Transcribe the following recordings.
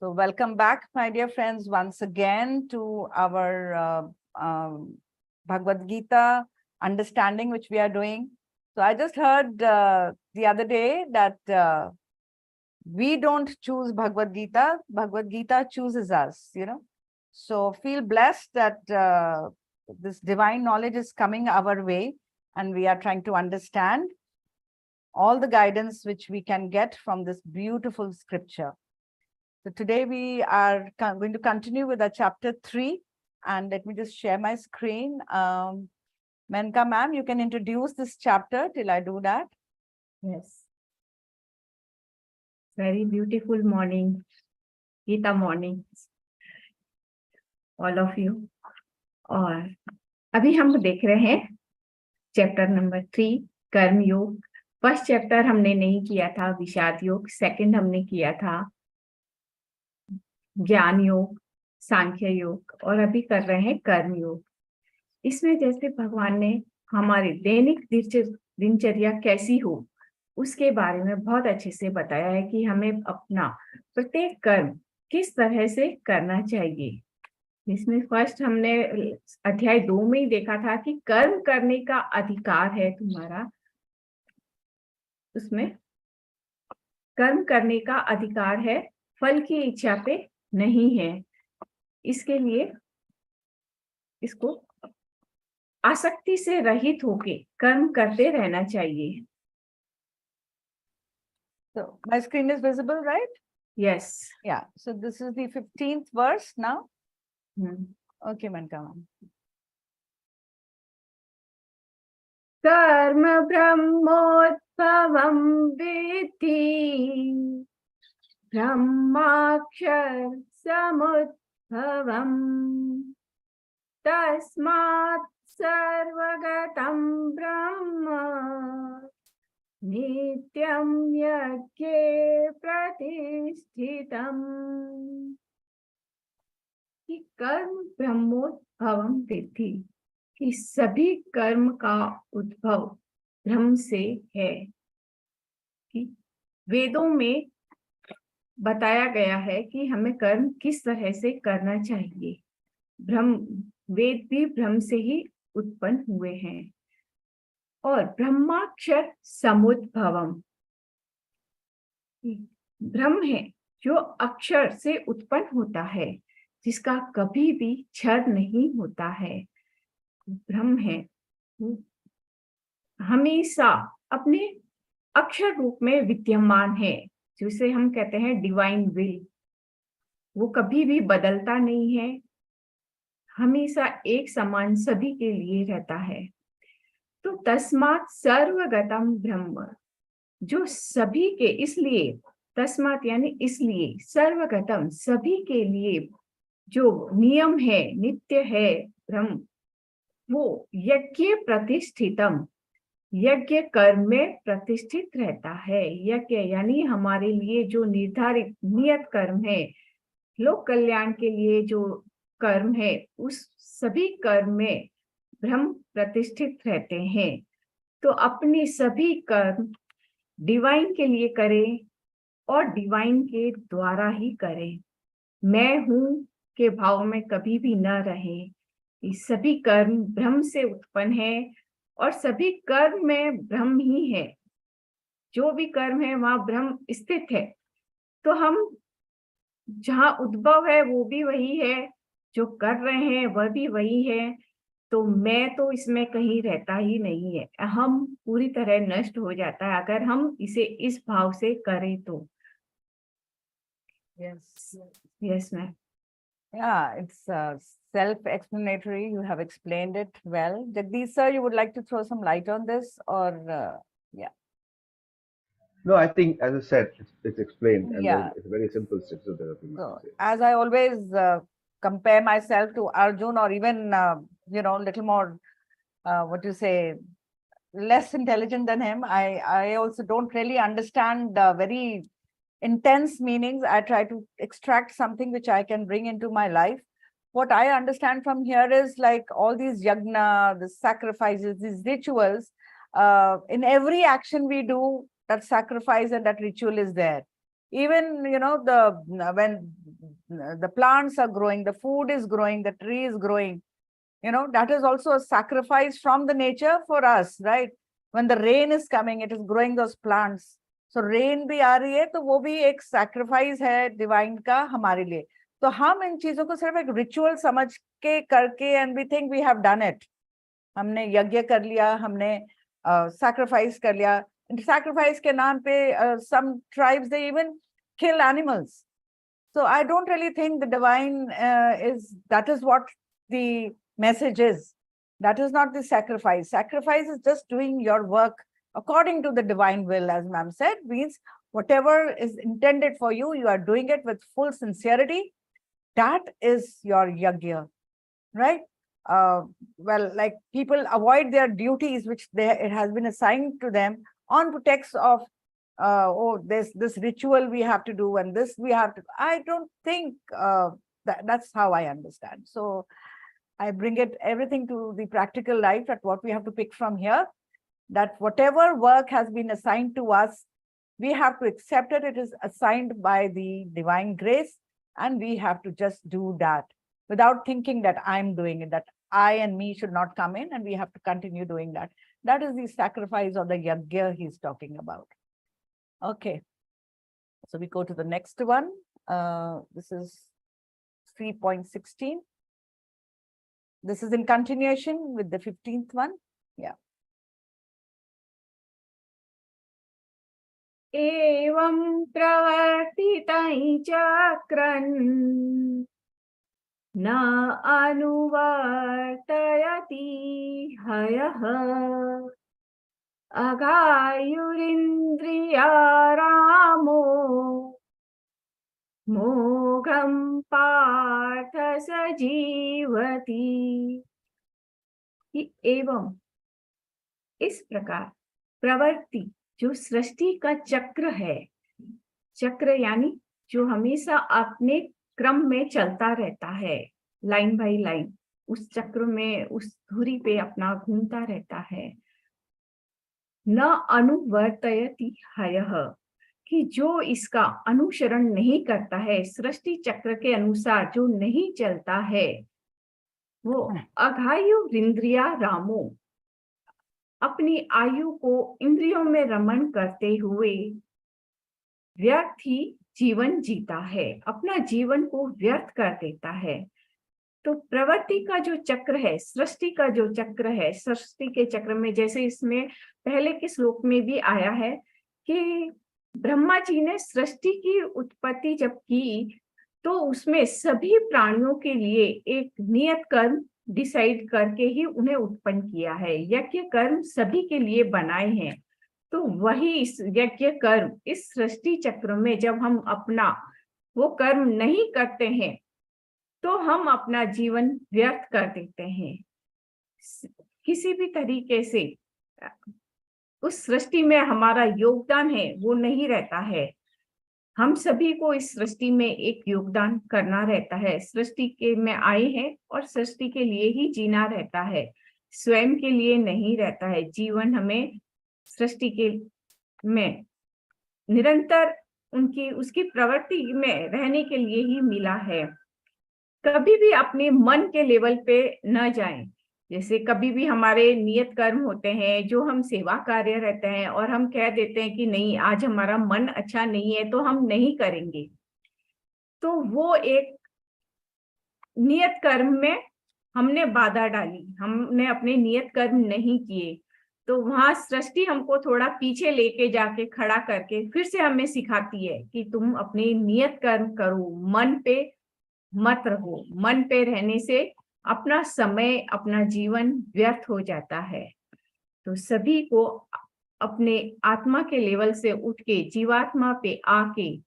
So welcome back, my dear friends, once again to our Bhagwad Gita understanding, which we are doing. So I just heard the other day that we don't choose Bhagwad Gita. Bhagwad Gita chooses us, So feel blessed that this divine knowledge is coming our way and we are trying to understand all the guidance which we can get from this beautiful scripture. So today we are going to continue with our chapter 3, and let me just share my screen. Menka ma'am, you can introduce this chapter till I do that. Yes. Very beautiful morning, Gita morning, all of you. और अभी हम देख रहे हैं chapter number 3 कर्म योग. First chapter हमने नहीं किया था विषाद योग, सेकंड हमने किया था ज्ञान योग, सांख्य योग, और अभी कर रहे हैं कर्म योग. इसमें जैसे भगवान ने हमारी दैनिक दिनचर्या कैसी हो उसके बारे में बहुत अच्छे से बताया है कि हमें अपना प्रत्येक कर्म किस तरह से करना चाहिए. इसमें फर्स्ट हमने अध्याय 2 में ही देखा था कि कर्म करने का अधिकार है तुम्हारा. उसमें कर्म करने का अधिकार है, फल की इच्छा पे नहीं है. इसके लिए इसको आसक्ति से रहित होके कर्म करते रहना चाहिए. So my screen is visible, right? Yes. Yeah. So this is the 15th verse now. Okay, Menka ma'am. कर्म ब्रह्मोद्भवं विद्धि ब्रह्माक्षर समुद्भवम् तस्मात् सर्वगतं ब्रह्म नित्यं यज्ञे प्रतिष्ठितम्. कि कर्म ब्रह्मोद्भवं विद्धि, कि सभी कर्म का उद्भव ब्रह्म से है. कि वेदों में बताया गया है कि हमें कर्म किस तरह से करना चाहिए. वेद भी ब्रह्म से ही उत्पन्न हुए हैं. और ब्रह्माक्षर समुद्भवम, ब्रह्म है जो अक्षर से उत्पन्न होता है, जिसका कभी भी क्षय नहीं होता है. ब्रह्म है हमेशा अपने अक्षर रूप में विद्यमान है, जिसे हम कहते हैं डिवाइन विल. वो कभी भी बदलता नहीं है, हमेशा एक समान सभी के लिए रहता है. तो तस्मात् सर्वगतम ब्रह्म, जो सभी के, इसलिए तस्मात् यानी इसलिए, सर्वगतम सभी के लिए जो नियम है, नित्य है ब्रह्म, वो यज्ञ प्रतिष्ठितम, यज्ञ कर्म में प्रतिष्ठित रहता है. यज्ञ यानी हमारे लिए जो निर्धारित नियत कर्म है, लोक कल्याण के लिए जो कर्म है, उस सभी कर्म में ब्रह्म प्रतिष्ठित रहते हैं. तो अपने सभी कर्म डिवाइन के लिए करें और डिवाइन के द्वारा ही करें. मैं हूं के भाव में कभी भी न रहें. सभी कर्म ब्रह्म से उत्पन्न है और सभी कर्म में ब्रह्म ही है. जो भी कर्म है वहां ब्रह्म स्थित है. तो हम जहां उद्भव है वो भी वही है, जो कर रहे हैं वह भी वही है. तो मैं तो इसमें कहीं रहता ही नहीं है. हम पूरी तरह नष्ट हो जाता है अगर हम इसे इस भाव से करें तो. Yes, ma'am. Yeah, it's self-explanatory. You have explained it well. Jagdish sir, you would like to throw some light on this, or yeah? No, I think, as I said, it's explained, and Yeah. it's a very simple system. So, as I always compare myself to Arjun, or even little more, what you say, less intelligent than him, I also don't really understand very intense meanings. I try to extract something which I can bring into my life. What I understand from here is like all these yagna, the sacrifices, these rituals. In every action we do, that sacrifice and that ritual is there. Even, when the plants are growing, the food is growing, the tree is growing, that is also a sacrifice from the nature for us, right? When the rain is coming, it is growing those plants. So rain भी आ रही है, तो वो भी एक sacrifice है divine का हमारे लिए. तो हम इन चीजों को सिर्फ एक ritual समझ के करके, and we think we have done it. हमने यज्ञ कर लिया, हमने sacrifice कर लिया. Sacrifice के नाम पे some tribes, they even kill animals. So I don't really think the divine that is what the message is. That is not the sacrifice. Sacrifice is just doing your work according to the divine will, as ma'am said, means whatever is intended for you, you are doing it with full sincerity. That is your yajna, right? Well, like people avoid their duties, which it has been assigned to them on pretext of, this ritual we have to do, and this we have to. I don't think that's how I understand. So I bring everything to the practical life, that what we have to pick from here, that whatever work has been assigned to us, we have to accept it. It is assigned by the divine grace, and we have to just do that without thinking that I'm doing it, that I and me should not come in, and we have to continue doing that. That is the sacrifice or the yajna he's talking about. Okay, so we go to the next one. This is 3.16. This is in continuation with the 15th one. Yeah. Evam pravartitai chakran na anuvartayati hayah agayurindriya ramo मोघम Partha सजीवती. एवं इस प्रकार प्रवृत्ति, जो सृष्टि का चक्र है, चक्र यानी जो हमेशा अपने क्रम में चलता रहता है, लाइन बाय लाइन, उस चक्र में, उस धुरी पे अपना घूमता रहता है. न अनुवर्तयति हयः, कि जो इसका अनुसरण नहीं करता है, सृष्टि चक्र के अनुसार जो नहीं चलता है, वो अघायु इंद्रिया रामो, अपनी आयु को इंद्रियों में रमण करते हुए व्यर्थ ही जीवन जीता है, अपना जीवन को व्यर्थ कर देता है. तो प्रवृत्ति का जो चक्र है, सृष्टि का जो चक्र है, सृष्टि के चक्र में, जैसे इसमें पहले के श्लोक में भी आया है कि ब्रह्मा जी ने सृष्टि की उत्पत्ति जब की, तो उसमें सभी प्राणियों के लिए एक नियत कर्म डिसाइड करके ही उन्हें उत्पन्न किया है. यज्ञ कर्म सभी के लिए बनाए हैं. तो वही इस यज्ञ कर्म इस सृष्टि चक्र में जब हम अपना वो कर्म नहीं करते हैं, तो हम अपना जीवन व्यर्थ कर देते हैं. किसी भी तरीके से उस सृष्टि में हमारा योगदान है वो नहीं रहता है. हम सभी को इस सृष्टि में एक योगदान करना रहता है. सृष्टि के में आए हैं और सृष्टि के लिए ही जीना रहता है, स्वयं के लिए नहीं रहता है. जीवन हमें सृष्टि के में निरंतर उसकी प्रवृत्ति में रहने के लिए ही मिला है. कभी भी अपने मन के लेवल पे न जाएं. जैसे कभी भी हमारे नियत कर्म होते हैं, जो हम सेवा कार्य रहते हैं, और हम कह देते हैं कि नहीं, आज हमारा मन अच्छा नहीं है तो हम नहीं करेंगे, तो वो एक नियत कर्म में हमने बाधा डाली, हमने अपने नियत कर्म नहीं किए. तो वहां सृष्टि हमको थोड़ा पीछे लेके जाके खड़ा करके फिर से हमें सिखाती है कि तुम अपने नियत कर्म करो, मन पे मत रहो. मन पे रहने से अपना समय, अपना जीवन व्यर्थ हो जाता है. तो सभी को अपने आत्मा के लेवल से उठ के जीवात्मा पे आके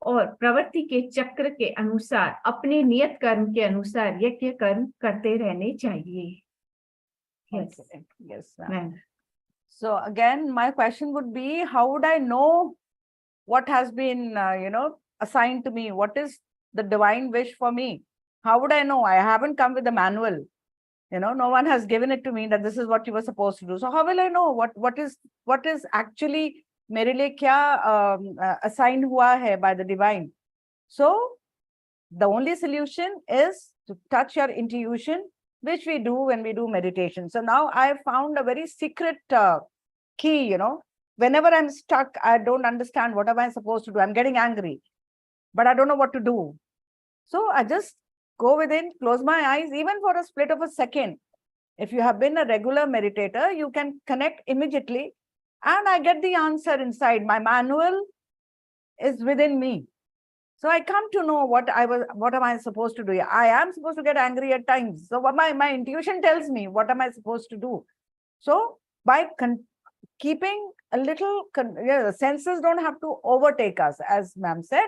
और प्रवृत्ति के चक्र के अनुसार, अपने नियत कर्म के अनुसार यज्ञ कर्म करते रहने चाहिए. Yes, yes. So again, my question would be, how would I know what has been, assigned to me? What is the divine wish for me? How would I know? I haven't come with a manual. No one has given it to me that this is what you were supposed to do. So how will I know what is actually मेरे लिए क्या assign हुआ है by the divine. So the only solution is to touch your intuition, which we do when we do meditation. So now I found a very secret key, you know. Whenever I'm stuck, I don't understand what am I supposed to do. I'm getting angry, but I don't know what to do. So I just go within, close my eyes, even for a split of a second. If you have been a regular meditator, you can connect immediately, and I get the answer inside. My manual is within me. So I come to know what am I supposed to do? I am supposed to get angry at times. So what my intuition tells me, what am I supposed to do? So by keeping a little, the senses don't have to overtake us, as ma'am said.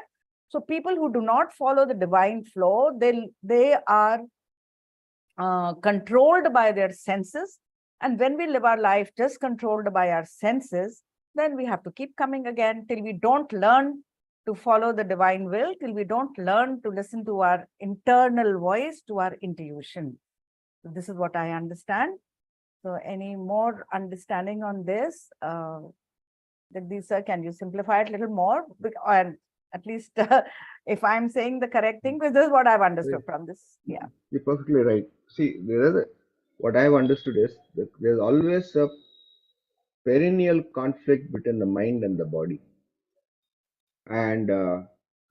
So people who do not follow the divine flow, they are controlled by their senses. And when we live our life just controlled by our senses, then we have to keep coming again till we don't learn to follow the divine will, till we don't learn to listen to our internal voice, to our intuition. So this is what I understand. So any more understanding on this? Jagdish sir, can you simplify it a little more? Or at least if I'm saying the correct thing, because this is what I've understood from this. Yeah. You're perfectly right. See, what I've understood is that there's always a perennial conflict between the mind and the body. And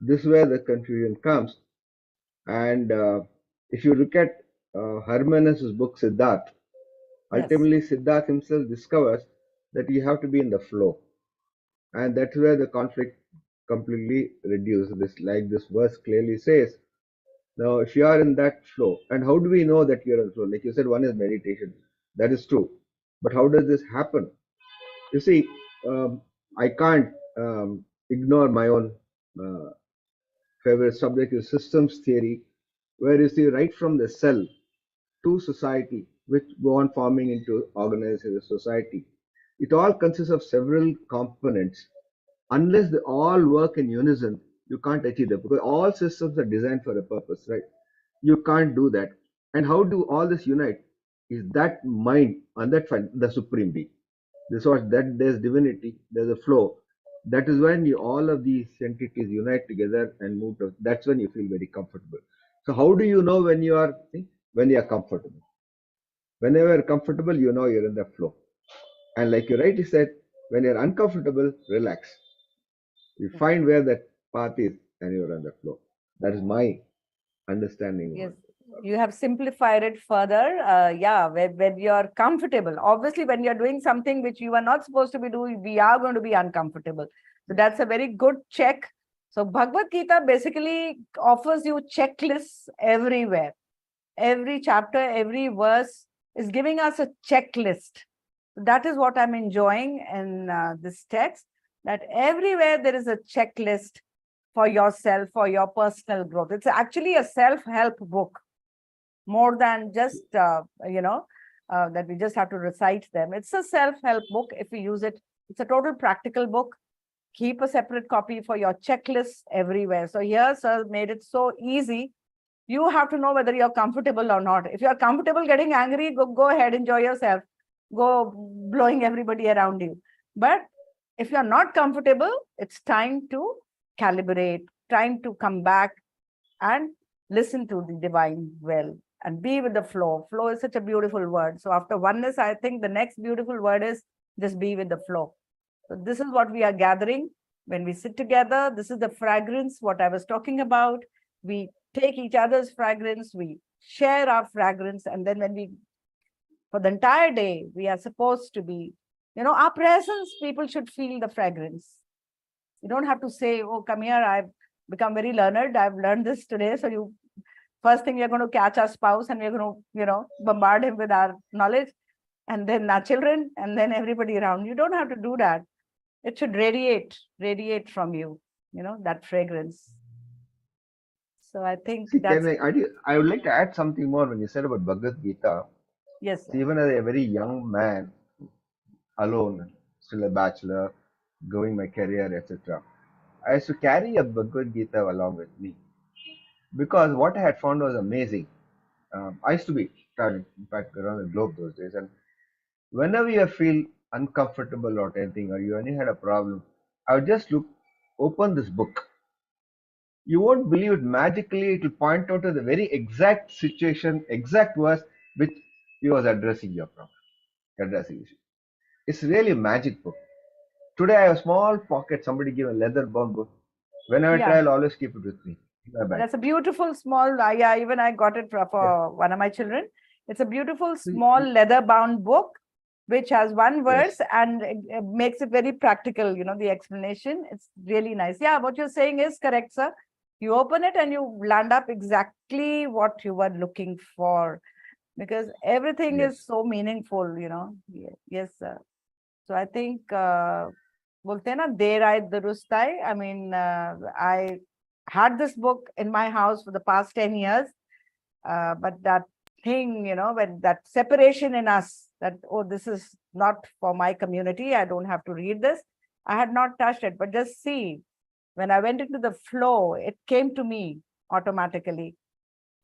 this is where the confusion comes. And if you look at Hermanus' book Siddharth, ultimately Siddharth himself discovers that you have to be in the flow. And that's where the conflict completely reduces. Like this verse clearly says, now if you are in that flow, and how do we know that you're in flow? Like you said, one is meditation. That is true. But how does this happen? You see, I can't ignore my own favorite subject is systems theory, where you see right from the cell to society, which go on forming into organized society. It all consists of several components. Unless they all work in unison, you can't achieve that because all systems are designed for a purpose, right? You can't do that. And how do all this unite? Is that mind and that the supreme being. This was that there's divinity, there's a flow. That is when all of these entities unite together and move to. That's when you feel very comfortable. So how do you know when you are comfortable? Whenever you're comfortable, you know you're in the flow. And like you rightly said, when you're uncomfortable, relax. You find where that path is and you're on the flow. That is my understanding. Yes, you have simplified it further. Yeah, when you're comfortable. Obviously, when you're doing something which you are not supposed to be doing, we are going to be uncomfortable. So that's a very good check. So Bhagwad Gita basically offers you checklists everywhere. Every chapter, every verse is giving us a checklist. That is what I'm enjoying in this text, that everywhere there is a checklist for yourself, for your personal growth. It's actually a self-help book, more than just, that we just have to recite them. It's a self-help book if we use it. It's a total practical book. Keep a separate copy for your checklists everywhere. So here, sir made it so easy. You have to know whether you're comfortable or not. If you're comfortable getting angry, go ahead, enjoy yourself. Go blowing everybody around you. But if you're not comfortable, it's time to calibrate, time to come back and listen to the divine will and be with the flow. Flow is such a beautiful word. So after oneness, I think the next beautiful word is just be with the flow. So this is what we are gathering when we sit together. This is the fragrance, what I was talking about. We take each other's fragrance, we share our fragrance, and then when we, for the entire day, we are supposed to be, our presence, people should feel the fragrance. You don't have to say, oh, come here, I've become very learned, I've learned this today. So first thing, we're going to catch our spouse and we're going to, bombard him with our knowledge, and then our children, and then everybody around. You don't have to do that. It should radiate from you, that fragrance. So I think that's... I would like to add something more when you said about Bhagavad Gita. Yes. So even as a very young man, alone, still a bachelor, growing my career, etc., I used to carry a Bhagavad Gita along with me because what I had found was amazing. I used to be traveling, in fact, around the globe those days, and whenever you feel uncomfortable or anything, or you only had a problem, I would just open this book. You won't believe it. Magically, it will point out to the very exact situation, exact verse which he was addressing your problem, addressing issue. It's really a magic book. Today I have a small pocket. Somebody give a leather bound book. Whenever I Yeah. try, I'll always keep it with me in my bag. That's a beautiful small, yeah, even I got it for one of my children. It's a beautiful small leather bound book, which has one verse and it makes it very practical, the explanation. It's really nice. Yeah, what you're saying is correct, sir. You open it and you land up exactly what you were looking for, because everything is so meaningful, Yes, sir. So I think, bolte hai na, der aaye durust aaye. I mean, I had this book in my house for the past 10 years, but that thing, when that separation in us, that, oh, this is not for my community, I don't have to read this. I had not touched it, but just see, when I went into the flow, it came to me automatically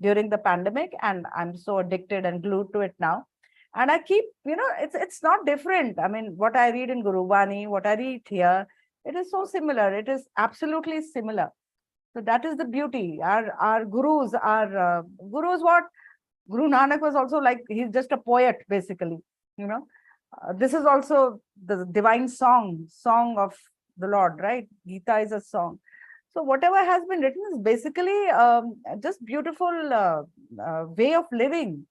during the pandemic, and I'm so addicted and glued to it now. And I keep, it's not different. I mean, what I read in Guru Bani, what I read here, it is so similar. It is absolutely similar. So that is the beauty. Our gurus, gurus, what Guru Nanak was also like, he's just a poet, basically. This is also the divine song of the Lord, right? Gita is a song. So whatever has been written is basically just beautiful way of living.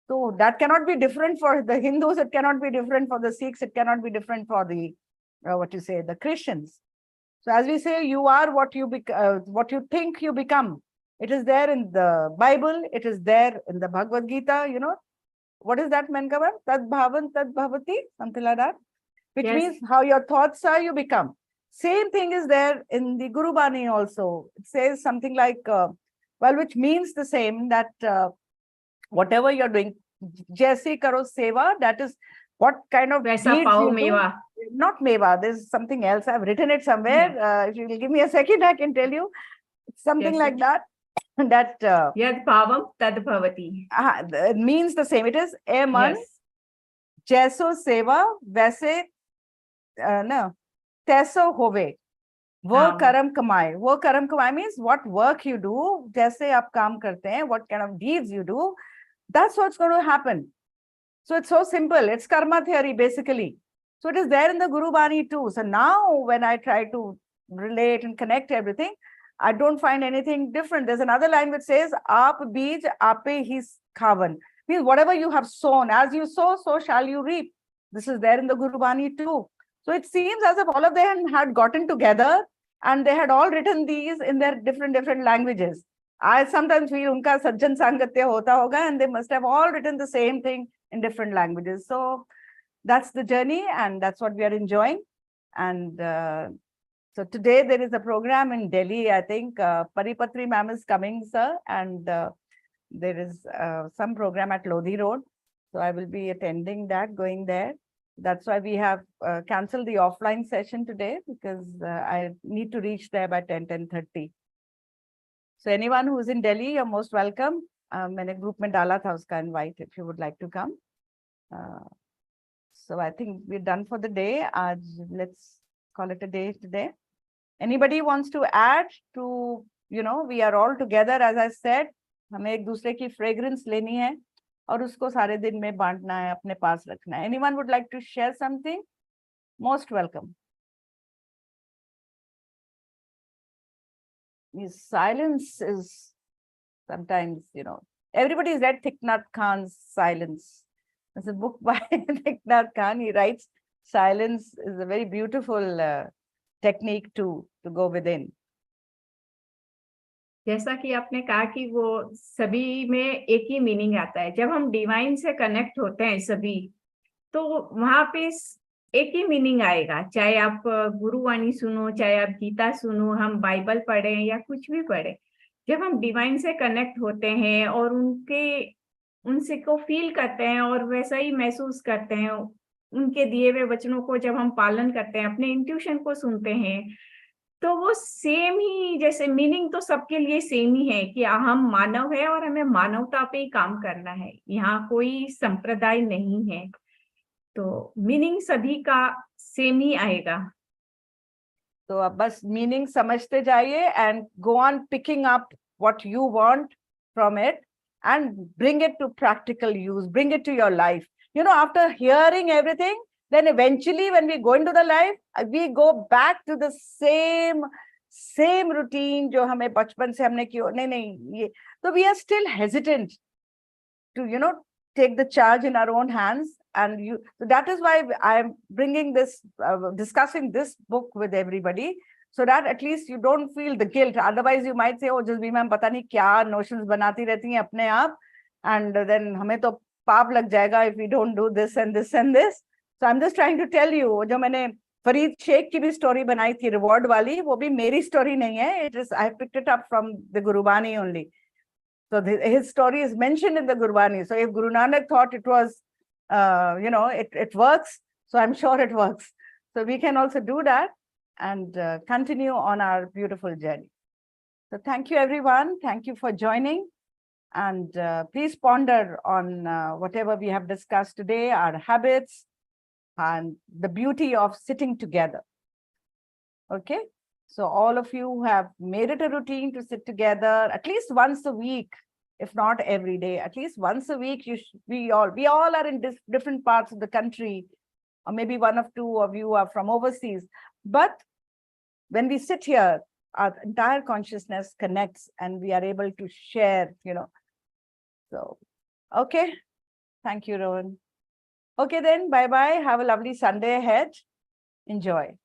So that cannot be different for the Hindus. It cannot be different for the Sikhs. It cannot be different for the, the Christians. So as we say, you are what you think you become. It is there in the Bible. It is there in the Bhagwad Gita. What is that, Menkavan? Tad bhavan tad bhavati, something like that. Which means how your thoughts are, you become. Same thing is there in the Guru Bani also. It says something like, which means the same, that whatever you're doing, jaise karo seva, that is what kind of deeds you do. Not meva, there's something else. I've written it somewhere. If you will give me a second, I can tell you. It's something like that. That Yad bhavam tad bhavati. It means the same. It is man jaiso seva वैसे no तैसो होवे वो कर्म कमाए. वो कर्म कमाए means what work you do, जैसे आप काम करते हैं, what kind of deeds you do, that's what's going to happen. So it's so simple. It's karma theory basically. So it is there in the Guru Bani too. So now when I try to relate and connect everything, I don't find anything different. There's another line which says, Aap beej aape hi khavan. Means whatever you have sown, as you sow, so shall you reap. This is there in the Guru Bani too. So it seems as if all of them had gotten together and they had all written these in their different languages. I sometimes feel unka sajjan sangatya hota hoga, and they must have all written the same thing in different languages. So that's the journey, and that's what we are enjoying. And so today there is a program in Delhi. I think Paripatri ma'am is coming, sir, and there is some program at Lodhi Road. So I will be attending that, going there. That's why we have cancelled the offline session today, because I need to reach there by 10:30. So anyone who's in Delhi, you're most welcome. मैंने group में डाला था उसका invite if you would like to come. So I think we're done for the day. Let's call it a day today. Anybody wants to add to, we are all together, as I said, हमें एक दूसरे की fragrance लेनी है और उसको सारे दिन में बांटना है, अपने पास रखना है. Anyone would like to share something? Most welcome. Silence is sometimes, everybody's read Thich Nhat Khan's Silence. It's a book by Thich Nhat Khan. He writes silence is a very beautiful technique to go within. जैसा कि आपने कहा कि वो सभी में एक ही meaning आता है. जब हम डिवाइन से कनेक्ट होते हैं सभी, तो वहां पे एक ही मीनिंग आएगा. चाहे आप गुरुवाणी सुनो, चाहे आप गीता सुनो, हम बाइबल पढ़ें या कुछ भी पढ़ें, जब हम डिवाइन से कनेक्ट होते हैं और उनसे को फील करते हैं और वैसा ही महसूस करते हैं, उनके दिए हुए वचनों को जब हम पालन करते हैं, अपने इंट्यूशन को सुनते हैं, तो वो सेम ही, जैसे मीनिंग तो सबके लिए सेम ही है कि हम मानव है और हमें मानवता पे ही काम करना है. यहाँ कोई संप्रदाय नहीं है. तो मीनिंग सभी का सेम ही आएगा. तो अब बस मीनिंग समझते जाइए and go on picking up what you want from it and bring it to practical use, bring it to your life. After hearing everything, then eventually when we go into the life, we go back to the same routine जो हमें बचपन से हमने किया. नहीं ये तो we are still hesitant to take the charge in our own hands. And so that is why I am bringing this, discussing this book with everybody, so that at least you don't feel the guilt. Otherwise you might say, oh Jasbir ma'am pata nahi kya notions banati rehti hain apne aap, and then hame to paap lag jayega if we don't do this and this and this. So I'm just trying to tell you, jo maine Fareed Sheikh की भी story बनाई थी reward वाली, वो भी मेरी story नहीं है. It is, I picked it up from the Gurbani only. So his story is mentioned in the Gurbani. So if Guru Nanak thought it was, it works, so I'm sure it works. So we can also do that and continue on our beautiful journey. So thank you, everyone. Thank you for joining. And please ponder on whatever we have discussed today, our habits and the beauty of sitting together. Okay. So all of you have made it a routine to sit together at least once a week, if not every day. At least once a week, we all are in different parts of the country, or maybe one of two of you are from overseas. But when we sit here, our entire consciousness connects and we are able to share, So, okay. Thank you, Rohan. Okay, then, bye-bye. Have a lovely Sunday ahead. Enjoy.